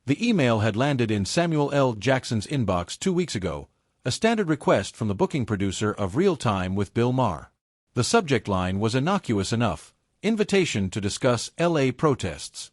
The email had landed in Samuel L. Jackson's inbox 2 weeks ago, a standard request from the booking producer of Real Time with Bill Maher. The subject line was innocuous enough: invitation to discuss LA protests.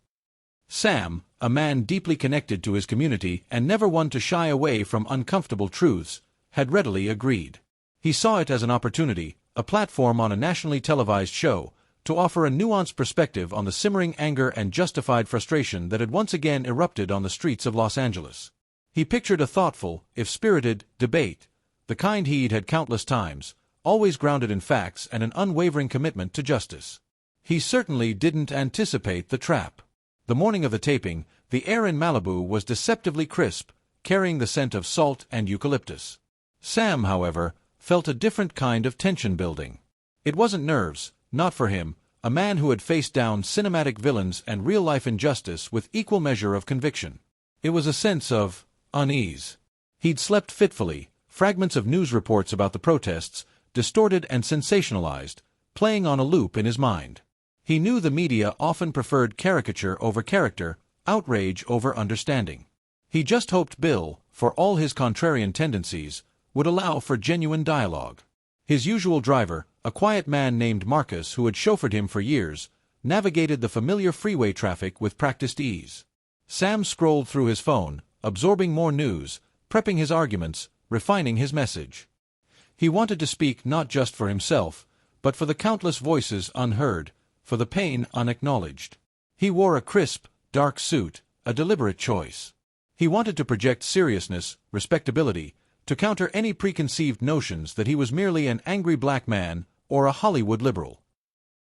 Sam, a man deeply connected to his community and never one to shy away from uncomfortable truths, had readily agreed. He saw it as an opportunity, a platform on a nationally televised show, to offer a nuanced perspective on the simmering anger and justified frustration that had once again erupted on the streets of Los Angeles. He pictured a thoughtful, if spirited, debate, the kind he'd had countless times, always grounded in facts and an unwavering commitment to justice. He certainly didn't anticipate the trap. The morning of the taping, the air in Malibu was deceptively crisp, carrying the scent of salt and eucalyptus. Sam, however, felt a different kind of tension building. It wasn't nerves, not for him, a man who had faced down cinematic villains and real-life injustice with equal measure of conviction. It was a sense of unease. He'd slept fitfully, fragments of news reports about the protests, distorted and sensationalized, playing on a loop in his mind. He knew the media often preferred caricature over character, outrage over understanding. He just hoped Bill, for all his contrarian tendencies, would allow for genuine dialogue. His usual driver, a quiet man named Marcus who had chauffeured him for years, navigated the familiar freeway traffic with practiced ease. Sam scrolled through his phone, absorbing more news, prepping his arguments, refining his message. He wanted to speak not just for himself, but for the countless voices unheard, for the pain unacknowledged. He wore a crisp, dark suit, a deliberate choice. He wanted to project seriousness, respectability, to counter any preconceived notions that he was merely an angry black man or a Hollywood liberal.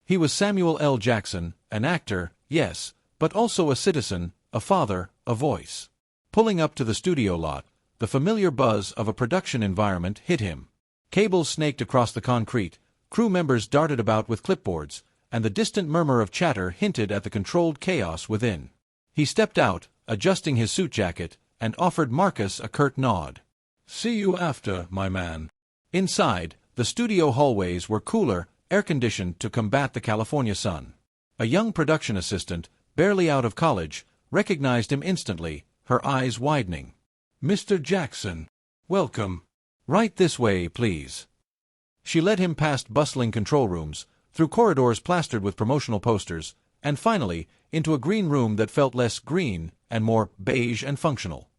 He was Samuel L. Jackson, an actor, yes, but also a citizen, a father, a voice. Pulling up to the studio lot, the familiar buzz of a production environment hit him. Cables snaked across the concrete, crew members darted about with clipboards, and the distant murmur of chatter hinted at the controlled chaos within. He stepped out, adjusting his suit jacket, and offered Marcus a curt nod. "See you after, my man." Inside, the studio hallways were cooler, air-conditioned to combat the California sun. A young production assistant, barely out of college, recognized him instantly, her eyes widening. "Mr. Jackson, welcome. Right this way, please." She led him past bustling control rooms, through corridors plastered with promotional posters, and finally, into a green room that felt less green and more beige and functional.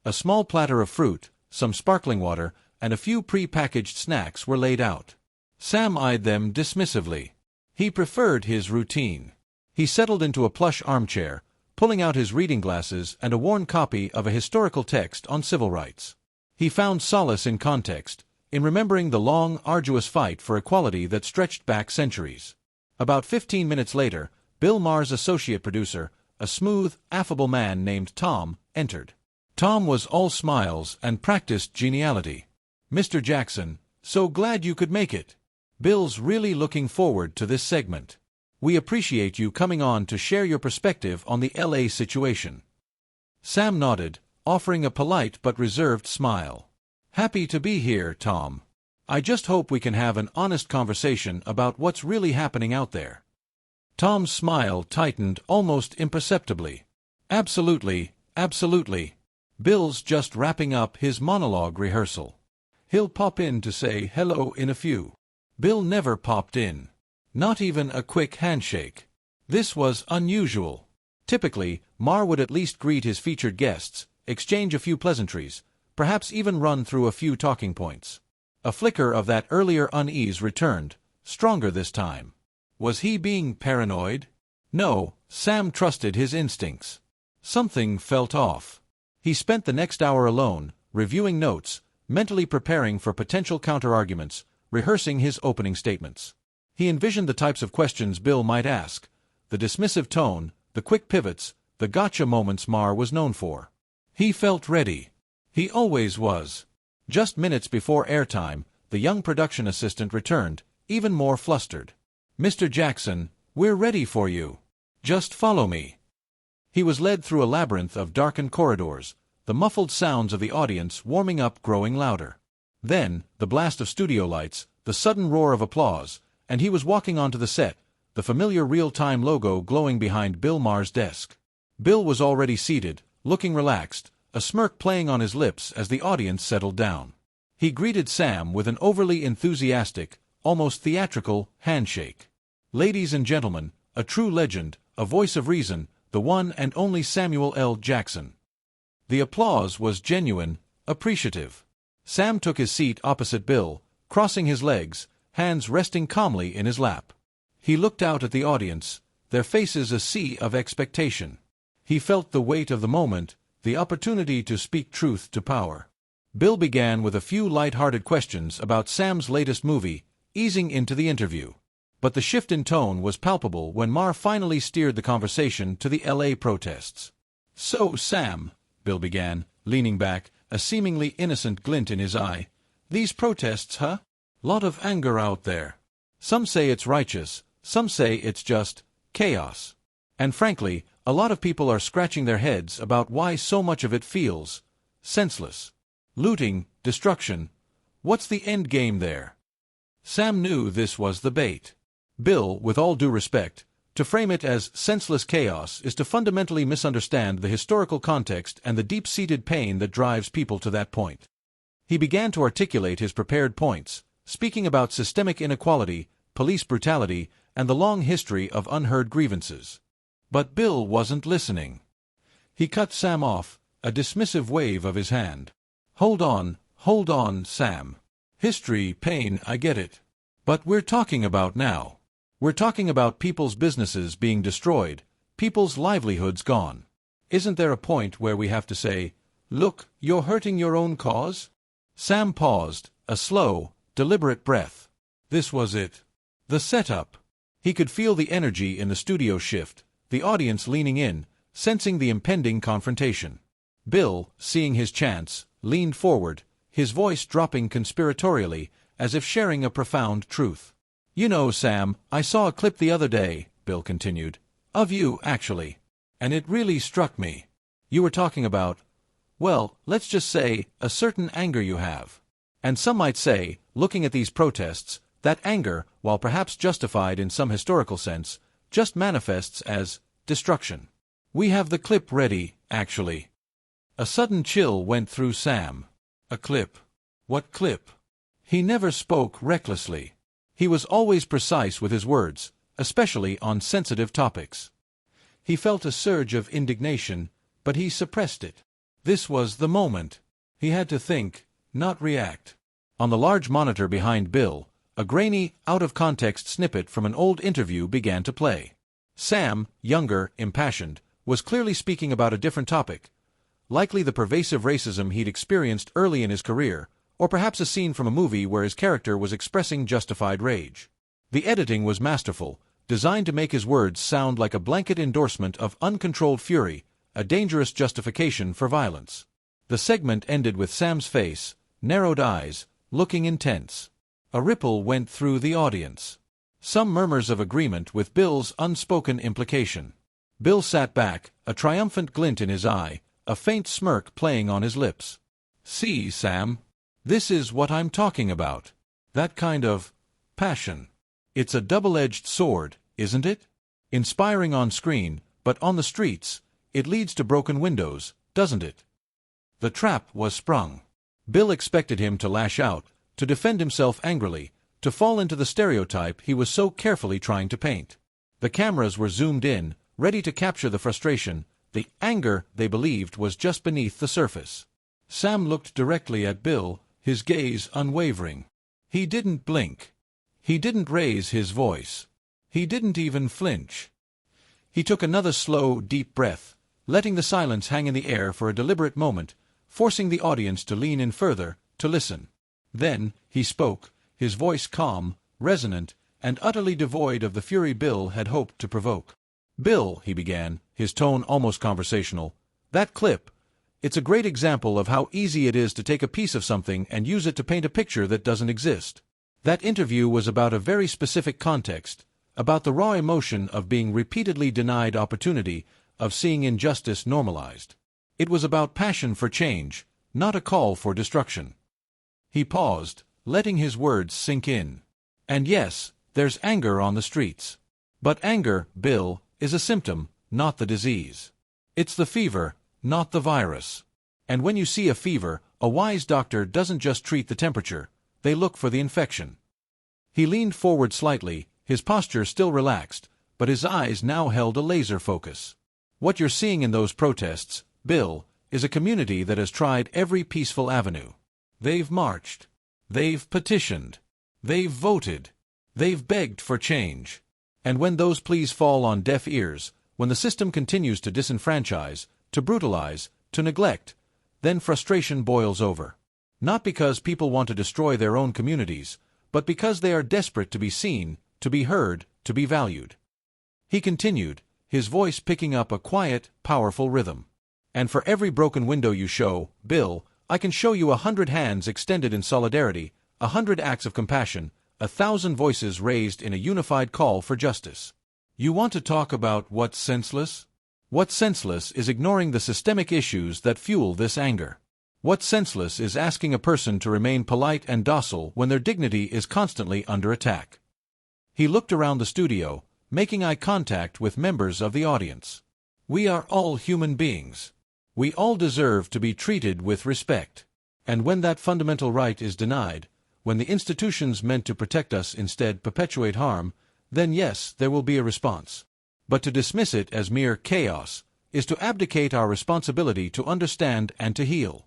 A small platter of fruit, some sparkling water, and a few pre-packaged snacks were laid out. Sam eyed them dismissively. He preferred his routine. He settled into a plush armchair, pulling out his reading glasses and a worn copy of a historical text on civil rights. He found solace in context, in remembering the long, arduous fight for equality that stretched back centuries. About 15 minutes later, Bill Maher's associate producer, a smooth, affable man named Tom, entered. Tom was all smiles and practiced geniality. "Mr. Jackson, so glad you could make it. Bill's really looking forward to this segment. We appreciate you coming on to share your perspective on the LA situation." Sam nodded, offering a polite but reserved smile. "Happy to be here, Tom. I just hope we can have an honest conversation about what's really happening out there." Tom's smile tightened almost imperceptibly. "Absolutely, absolutely. Bill's just wrapping up his monologue rehearsal. He'll pop in to say hello in a few." Bill never popped in. Not even a quick handshake. This was unusual. Typically, Maher would at least greet his featured guests, exchange a few pleasantries, perhaps even run through a few talking points. A flicker of that earlier unease returned, stronger this time. Was he being paranoid? No, Sam trusted his instincts. Something felt off. He spent the next hour alone, reviewing notes, mentally preparing for potential counterarguments, rehearsing his opening statements. He envisioned the types of questions Bill might ask, the dismissive tone, the quick pivots, the gotcha moments Maher was known for. He felt ready. He always was. Just minutes before airtime, the young production assistant returned, even more flustered. "Mr. Jackson, we're ready for you. Just follow me." He was led through a labyrinth of darkened corridors, the muffled sounds of the audience warming up growing louder. Then, the blast of studio lights, the sudden roar of applause, and he was walking onto the set, the familiar real-time logo glowing behind Bill Maher's desk. Bill was already seated, looking relaxed, a smirk playing on his lips as the audience settled down. He greeted Sam with an overly enthusiastic, almost theatrical, handshake. "Ladies and gentlemen, a true legend, a voice of reason, the one and only Samuel L. Jackson." The applause was genuine, appreciative. Sam took his seat opposite Bill, crossing his legs, hands resting calmly in his lap. He looked out at the audience, their faces a sea of expectation. He felt the weight of the moment, the opportunity to speak truth to power. Bill began with a few light-hearted questions about Sam's latest movie, easing into the interview. But the shift in tone was palpable when Maher finally steered the conversation to the LA protests. "So, Sam," Bill began, leaning back, a seemingly innocent glint in his eye, "these protests, huh? Lot of anger out there. Some say it's righteous, some say it's just chaos. And frankly, a lot of people are scratching their heads about why so much of it feels senseless. Looting, destruction. What's the end game there?" Sam knew this was the bait. Bill, with all due respect, to frame it as senseless chaos is to fundamentally misunderstand the historical context and the deep-seated pain that drives people to that point. He began to articulate his prepared points, speaking about systemic inequality, police brutality, and the long history of unheard grievances. But Bill wasn't listening. He cut Sam off, a dismissive wave of his hand. Hold on, Sam. History, pain, I get it. But we're talking about now. We're talking about people's businesses being destroyed, people's livelihoods gone. Isn't there a point where we have to say, look, you're hurting your own cause?" Sam paused, a slow, deliberate breath. This was it. The setup. He could feel the energy in the studio shift, the audience leaning in, sensing the impending confrontation. Bill, seeing his chance, leaned forward, his voice dropping conspiratorially, as if sharing a profound truth. "You know, Sam, I saw a clip the other day," Bill continued, "of you, actually. And it really struck me. You were talking about, well, let's just say, a certain anger you have. And some might say, looking at these protests, that anger, while perhaps justified in some historical sense, just manifests as destruction. We have the clip ready, actually." A sudden chill went through Sam. A clip. What clip? He never spoke recklessly. He was always precise with his words, especially on sensitive topics. He felt a surge of indignation, but he suppressed it. This was the moment. He had to think, not react. On the large monitor behind Bill, a grainy, out-of-context snippet from an old interview began to play. Sam, younger, impassioned, was clearly speaking about a different topic, likely the pervasive racism he'd experienced early in his career, or perhaps a scene from a movie where his character was expressing justified rage. The editing was masterful, designed to make his words sound like a blanket endorsement of uncontrolled fury, a dangerous justification for violence. The segment ended with Sam's face, narrowed eyes, looking intense. A ripple went through the audience. Some murmurs of agreement with Bill's unspoken implication. Bill sat back, a triumphant glint in his eye, a faint smirk playing on his lips. "See, Sam? This is what I'm talking about. That kind of passion. It's a double-edged sword, isn't it? Inspiring on screen, but on the streets, it leads to broken windows, doesn't it?" The trap was sprung. Bill expected him to lash out, to defend himself angrily, to fall into the stereotype he was so carefully trying to paint. The cameras were zoomed in, ready to capture the frustration, the anger they believed was just beneath the surface. Sam looked directly at Bill, his gaze unwavering. He didn't blink. He didn't raise his voice. He didn't even flinch. He took another slow, deep breath, letting the silence hang in the air for a deliberate moment, forcing the audience to lean in further, to listen. Then he spoke, his voice calm, resonant, and utterly devoid of the fury Bill had hoped to provoke. "Bill," he began, his tone almost conversational, "that clip, it's a great example of how easy it is to take a piece of something and use it to paint a picture that doesn't exist. That interview was about a very specific context, about the raw emotion of being repeatedly denied opportunity, of seeing injustice normalized. It was about passion for change, not a call for destruction." He paused, letting his words sink in. "And yes, there's anger on the streets. But anger, Bill, is a symptom, not the disease. It's the fever, not the virus. And when you see a fever, a wise doctor doesn't just treat the temperature, they look for the infection. He leaned forward slightly, his posture still relaxed, but his eyes now held a laser focus. What you're seeing in those protests, Bill, is a community that has tried every peaceful avenue. They've marched. They've petitioned. They've voted. They've begged for change. And when those pleas fall on deaf ears, when the system continues to disenfranchise, to brutalize, to neglect, then frustration boils over. Not because people want to destroy their own communities, but because they are desperate to be seen, to be heard, to be valued. He continued, his voice picking up a quiet, powerful rhythm. And for every broken window you show, Bill, I can show you 100 hands extended in solidarity, 100 acts of compassion, 1,000 voices raised in a unified call for justice. You want to talk about what's senseless? What's senseless is ignoring the systemic issues that fuel this anger. What's senseless is asking a person to remain polite and docile when their dignity is constantly under attack. He looked around the studio, making eye contact with members of the audience. We are all human beings. We all deserve to be treated with respect. And when that fundamental right is denied, when the institutions meant to protect us instead perpetuate harm, then yes, there will be a response. But to dismiss it as mere chaos is to abdicate our responsibility to understand and to heal.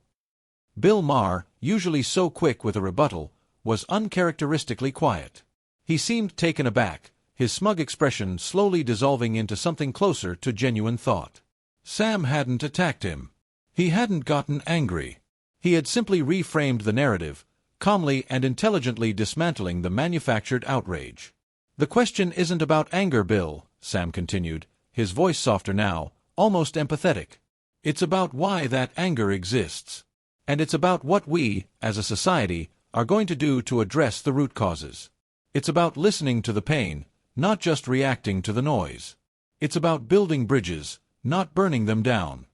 Bill Maher, usually so quick with a rebuttal, was uncharacteristically quiet. He seemed taken aback, his smug expression slowly dissolving into something closer to genuine thought. Sam hadn't attacked him. He hadn't gotten angry. He had simply reframed the narrative, calmly and intelligently dismantling the manufactured outrage. The question isn't about anger, Bill, Sam continued, his voice softer now, almost empathetic. It's about why that anger exists. And it's about what we, as a society, are going to do to address the root causes. It's about listening to the pain, not just reacting to the noise. It's about building bridges, not burning them down.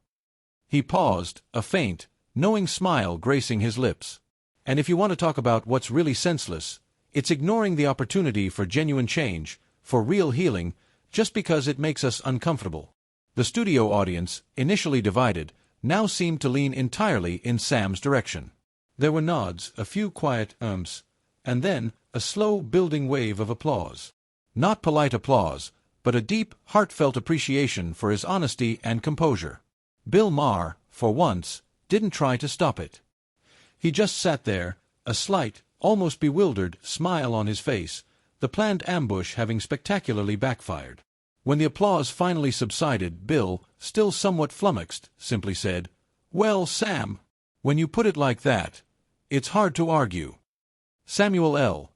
He paused, a faint, knowing smile gracing his lips. And if you want to talk about what's really senseless, it's ignoring the opportunity for genuine change, for real healing, just because it makes us uncomfortable. The studio audience, initially divided, now seemed to lean entirely in Sam's direction. There were nods, a few quiet ums, and then a slow building wave of applause. Not polite applause, but a deep, heartfelt appreciation for his honesty and composure. Bill Maher, for once, didn't try to stop it. He just sat there, a slight, almost bewildered smile on his face, the planned ambush having spectacularly backfired. When the applause finally subsided, Bill, still somewhat flummoxed, simply said, "Well, Sam, when you put it like that, it's hard to argue." Samuel L.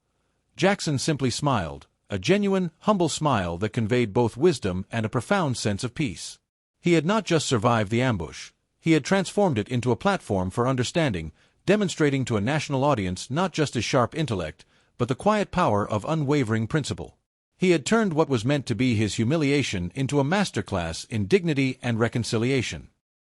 Jackson simply smiled, a genuine, humble smile that conveyed both wisdom and a profound sense of peace. He had not just survived the ambush, he had transformed it into a platform for understanding, demonstrating to a national audience not just his sharp intellect, but the quiet power of unwavering principle. He had turned what was meant to be his humiliation into a masterclass in dignity and reconciliation.